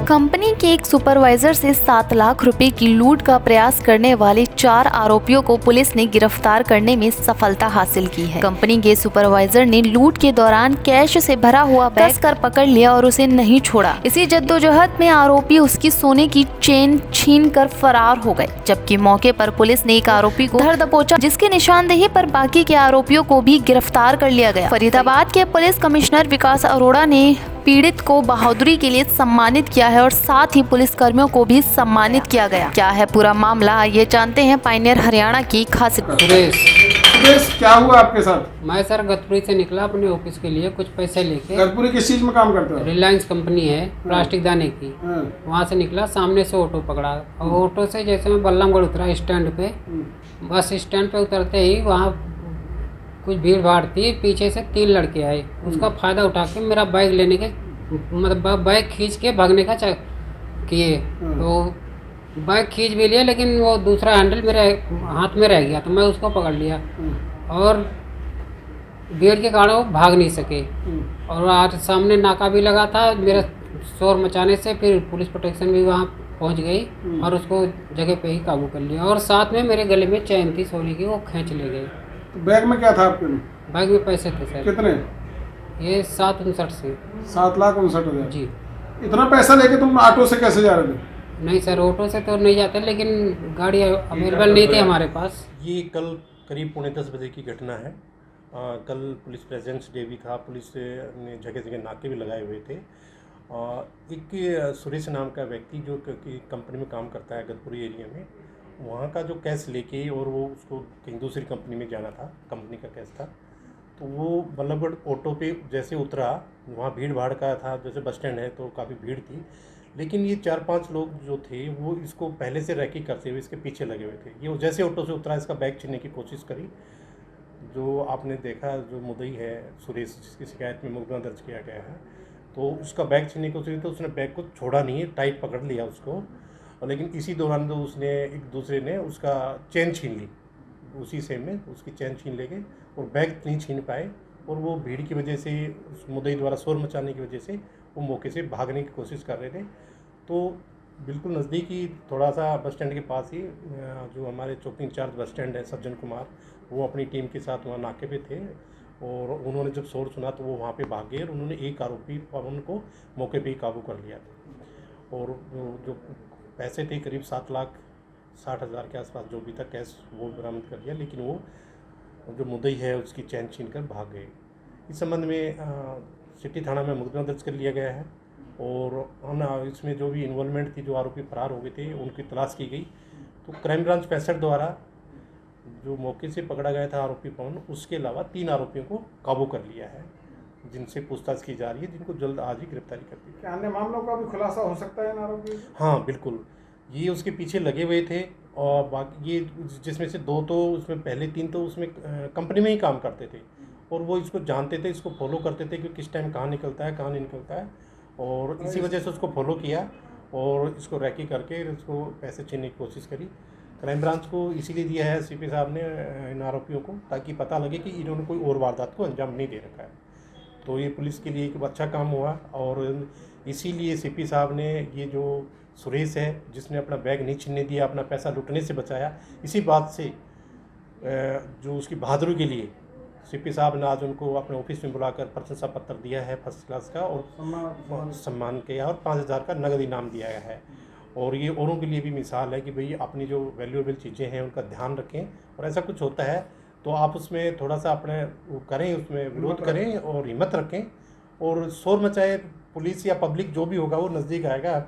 Company के एक supervisor से 7 लाख रुपए की लूट का प्रयास करने वाले 4 आरोपियों को पुलिस ने गिरफ्तार करने में सफलता हासिल की है। कंपनी के सुपरवाइजर ने लूट के दौरान कैश से भरा हुआ बैग कर पकड़ लिया और उसे नहीं छोड़ा। इसी जद्दोजहद में आरोपी उसकी सोने की चेन छीन कर फरार हो गए, जबकि मौके पर पुलिस ने एक आरोपी को धर दबोचा, जिसकी निशानदेही पर बाकी के आरोपियों को भी गिरफ्तार कर लिया गया। फरीदाबाद के पुलिस कमिश्नर विकास अरोड़ा ने पीड़ित को बहादुरी के लिए सम्मानित किया है और साथ ही पुलिस कर्मियों को भी सम्मानित किया गया। क्या है पूरा मामला, ये जानते हैं पायनियर हरियाणा की खास। सुरेश, क्या हुआ आपके साथ? मैं सर गतपुरी से निकला अपने ऑफिस के लिए कुछ पैसे लेके। गतपुरी किस चीज में काम करते हो? रिलायंस कंपनी है प्लास्टिक दाने की। वहाँ से निकला, सामने से ऑटो पकड़ा और ऑटो से जैसे मैं बल्लमगढ़ उतरा स्टैंड पे, बस स्टैंड पे उतरते ही वहाँ कुछ भीड़ भाड़ थी, पीछे से 3 लड़के आए। उसका फ़ायदा उठा के मेरा बाइक लेने के मतलब बाइक खींच के भागने का किए। तो बाइक खींच भी लिया, लेकिन वो दूसरा हैंडल मेरे हाथ में रह गया, तो मैं उसको पकड़ लिया और भीड़ के कारण वो भाग नहीं सके। और आज सामने नाका भी लगा था, मेरा शोर मचाने से फिर पुलिस प्रोटेक्शन भी वहाँ पहुँच गई और उसको जगह पे ही काबू कर लिया। और साथ में मेरे गले में चैन थी सोने की, वो खींच ले गए। बैग में क्या था आपके में? बैग में पैसे थे सर। कितने? ये 759 से। 7,59,000 जी। इतना पैसा लेके तुम ऑटो से कैसे जा रहे थे? नहीं सर, ऑटो से तो नहीं जाते, लेकिन गाड़ी अवेलेबल नहीं थी हमारे पास। ये कल करीब 9:45 बजे की घटना है। कल पुलिस प्रेजेंस डे भी था, पुलिस ने जगह जगह नाके भी लगाए हुए थे। एक सुरेश नाम का व्यक्ति जो कंपनी में काम करता है गतपुरी एरिया में, वहाँ का जो कैश लेके और वो उसको कहीं दूसरी कंपनी में जाना था, कंपनी का कैश था। तो वो बल्लभगढ़ ऑटो पे जैसे उतरा, वहाँ भीड़ भाड़ का था, जैसे बस स्टैंड है तो काफ़ी भीड़ थी, लेकिन ये 4-5 लोग जो थे वो इसको पहले से रैकी करते हुए इसके पीछे लगे हुए थे। ये जैसे ऑटो से उतरा, इसका बैग छीनने की कोशिश करी। जो आपने देखा, जो मुद्दई है सुरेश, जिसकी शिकायत में मुकदमा दर्ज किया गया है, तो उसका बैग छीनने की कोशिश की, तो उसने बैग को छोड़ा नहीं है, टाइट पकड़ लिया उसको। और लेकिन इसी दौरान जो उसने एक दूसरे ने उसका चेन छीन ली, उसी सेम में उसकी चेन छीन ले गए और बैग नहीं छीन पाए। और वो भीड़ की वजह से, उस मुद्दई द्वारा शोर मचाने की वजह से वो मौके से भागने की कोशिश कर रहे थे। तो बिल्कुल नज़दीकी थोड़ा सा बस स्टैंड के पास ही जो हमारे चौकी इंचार्ज बस स्टैंड है सज्जन कुमार, वो अपनी टीम के साथ वहाँ नाके पे थे और उन्होंने जब शोर सुना तो वो वहाँ पे भाग गए और उन्होंने एक आरोपी पवन को मौके पे ही काबू कर लिया था। और जो पैसे थे करीब 7,60,000 के आसपास जो भी था कैश, वो बरामद कर लिया, लेकिन वो जो मुद्दई है उसकी चैन छीन कर भाग गए। इस संबंध में सिटी थाना में मुकदमा दर्ज कर लिया गया है और इसमें जो भी इन्वॉल्वमेंट थी, जो आरोपी फरार हो गए थे, उनकी तलाश की गई। तो क्राइम ब्रांच 65 द्वारा जो मौके से पकड़ा गया था आरोपी पवन, उसके अलावा 3 आरोपियों को काबू कर लिया है, जिनसे पूछताछ की जा रही है, जिनको जल्द आज ही गिरफ्तारी कर दी। क्या अन्य मामलों का भी खुलासा हो सकता है इन आरोपी? हाँ बिल्कुल, ये उसके पीछे लगे हुए थे और बाकी ये जिसमें से 2 तो उसमें पहले 3 तो उसमें कंपनी में ही काम करते थे और वो इसको जानते थे, इसको फॉलो करते थे कि किस टाइम कहाँ निकलता है, कहाँ नहीं निकलता है, और इसी वजह से उसको फॉलो किया और इसको रैकी करके इसको पैसे छीनने की कोशिश करी। क्राइम ब्रांच को इसीलिए दिया है सीपी साहब ने इन आरोपियों को, ताकि पता लगे कि इन्होंने कोई और वारदात को अंजाम नहीं दे रखा है। तो ये पुलिस के लिए एक अच्छा काम हुआ और इसीलिए सीपी साहब ने ये जो सुरेश है, जिसने अपना बैग नहीं छीनने दिया, अपना पैसा लुटने से बचाया, इसी बात से जो उसकी बहादुरी के लिए सीपी साहब ने आज उनको अपने ऑफिस में बुलाकर प्रशंसा पत्र दिया है फर्स्ट क्लास का और सम्मान किया और 5,000 का नगद इनाम दिया गया है। और ये औरों के लिए भी मिसाल है कि भाई अपनी जो वैल्यूएबल चीज़ें हैं उनका ध्यान रखें, और ऐसा कुछ होता है तो आप उसमें थोड़ा सा अपने वो करें, उसमें विरोध करें और हिम्मत रखें और शोर मचाए, पुलिस या पब्लिक जो भी होगा वो नज़दीक आएगा।